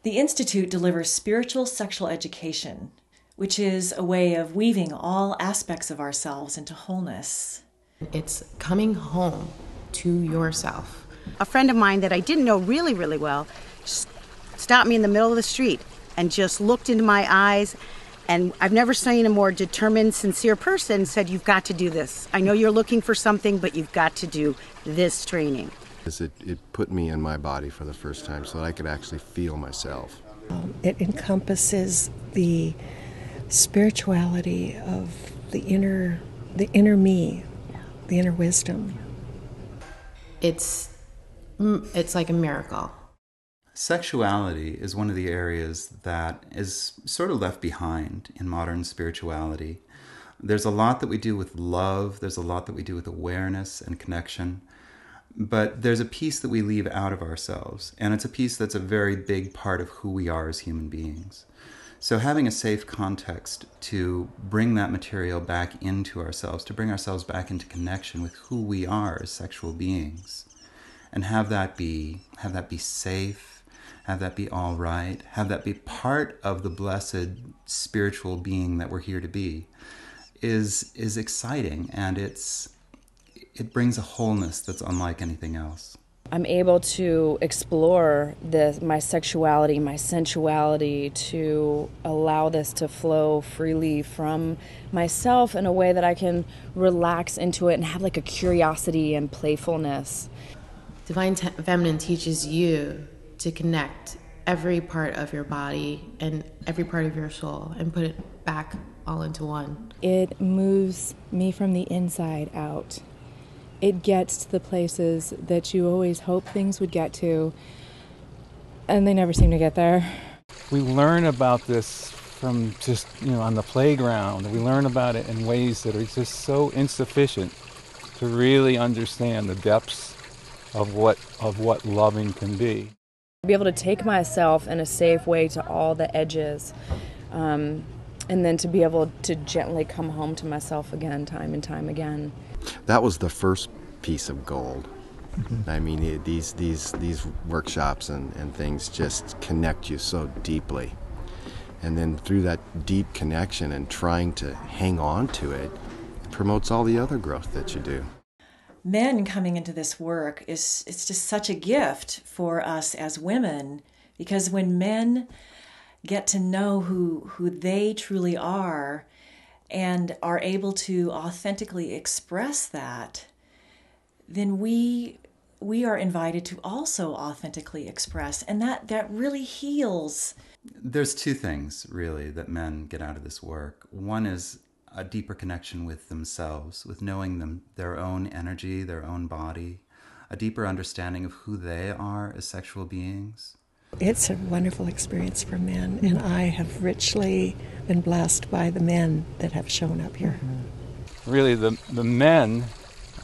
The Institute delivers spiritual sexual education, which is a way of weaving all aspects of ourselves into wholeness. It's coming home to yourself. A friend of mine that I didn't know really, really well stopped me in the middle of the street and just looked into my eyes, and I've never seen a more determined, sincere person, said, "You've got to do this. I know you're looking for something, but you've got to do this training." It put me in my body for the first time so that I could actually feel myself. It encompasses the spirituality of the inner me, the inner wisdom. It's like a miracle. Sexuality is one of the areas that is sort of left behind in modern spirituality. There's a lot that we do with love, there's a lot that we do with awareness and connection, but there's a piece that we leave out of ourselves, and it's a piece that's a very big part of who we are as human beings. So having a safe context to bring that material back into ourselves, to bring ourselves back into connection with who we are as sexual beings, and have that be safe, have that be all right, have that be part of the blessed spiritual being that we're here to be, is exciting, and it brings a wholeness that's unlike anything else. I'm able to explore my sexuality, my sensuality, to allow this to flow freely from myself in a way that I can relax into it and have like a curiosity and playfulness. Divine Feminine teaches you to connect every part of your body and every part of your soul and put it back all into one. It moves me from the inside out. It gets to the places that you always hope things would get to, and they never seem to get there. We learn about this from just, on the playground. We learn about it in ways that are just so insufficient to really understand the depths of what loving can be. Be able to take myself in a safe way to all the edges, and then to be able to gently come home to myself again, time and time again. That was the first piece of gold. Mm-hmm. I mean, these workshops and things just connect you so deeply. And then through that deep connection and trying to hang on to it, it promotes all the other growth that you do. Men coming into this work it's just such a gift for us as women, because when men get to know who they truly are and are able to authentically express that, then we are invited to also authentically express, and that really heals. There's two things, really, that men get out of this work. One is a deeper connection with themselves, with knowing their own energy, their own body, a deeper understanding of who they are as sexual beings. It's a wonderful experience for men, and I have richly been blessed by the men that have shown up here. Really, the men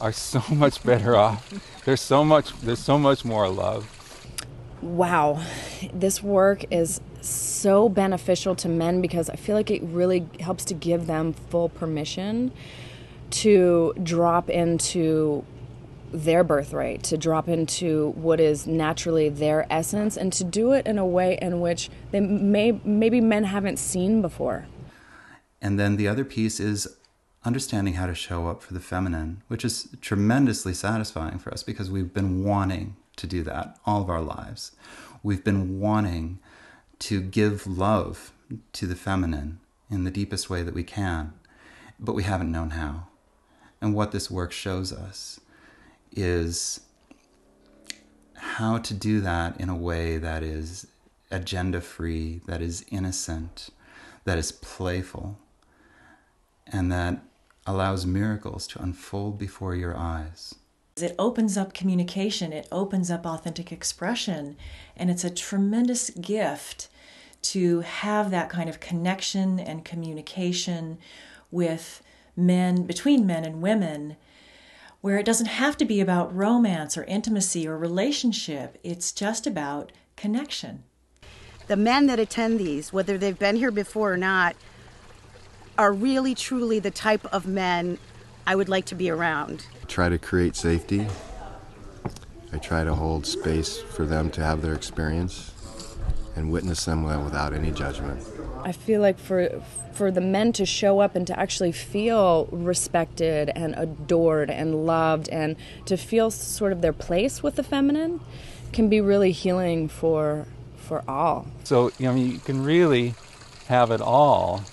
are so much better off. There's so much more love. Wow, this work is so beneficial to men because I feel like it really helps to give them full permission to drop into their birthright, to drop into what is naturally their essence, and to do it in a way in which maybe men haven't seen before. And then the other piece is understanding how to show up for the feminine, which is tremendously satisfying for us because we've been wanting to do that all of our lives. We've been wanting to give love to the feminine in the deepest way that we can, but we haven't known how. And what this work shows us is how to do that in a way that is agenda-free, that is innocent, that is playful, and that allows miracles to unfold before your eyes. It opens up communication, it opens up authentic expression, and it's a tremendous gift to have that kind of connection and communication with men, between men and women, where it doesn't have to be about romance or intimacy or relationship. It's just about connection. The men that attend these, whether they've been here before or not, are really, truly the type of men I would like to be around. I try to create safety. I try to hold space for them to have their experience and witness them without any judgment. I feel like for the men to show up and to actually feel respected and adored and loved and to feel sort of their place with the feminine can be really healing for all. So, you can really have it all,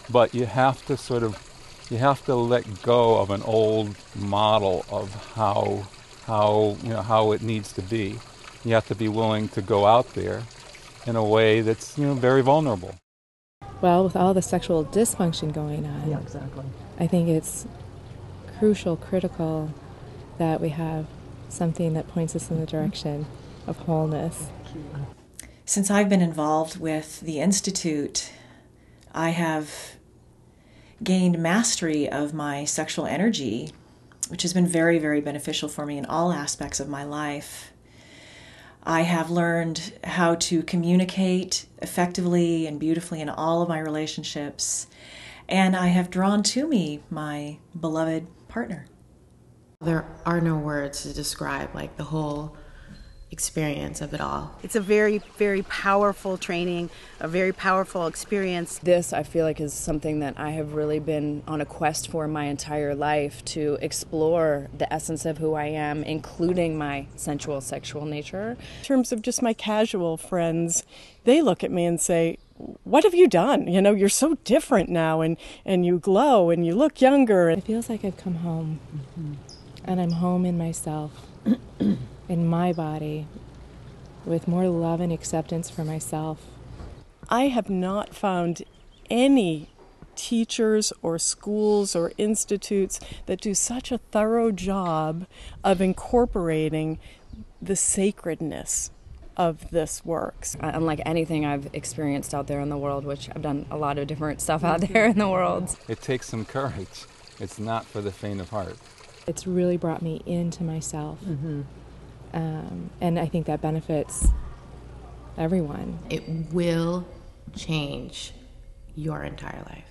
but you have to let go of an old model of how it needs to be. You have to be willing to go out there in a way that's, very vulnerable. Well, with all the sexual dysfunction going on, Yeah, exactly. I think it's critical that we have something that points us in the direction of wholeness. Since I've been involved with the Institute, I have gained mastery of my sexual energy, which has been very, very beneficial for me in all aspects of my life. I have learned how to communicate effectively and beautifully in all of my relationships, and I have drawn to me my beloved partner. There are no words to describe like the whole experience of it all. It's a very, very powerful training, a very powerful experience. This, I feel like, is something that I have really been on a quest for my entire life, to explore the essence of who I am, including my sensual, sexual nature. In terms of just my casual friends, they look at me and say, what have you done? You're so different now, and you glow and you look younger. It feels like I've come home, and I'm home in myself, in my body, with more love and acceptance for myself. I have not found any teachers or schools or institutes that do such a thorough job of incorporating the sacredness of this work. Unlike anything I've experienced out there in the world, which I've done a lot of different stuff out there in the world. It takes some courage. It's not for the faint of heart. It's really brought me into myself. And I think that benefits everyone. It will change your entire life.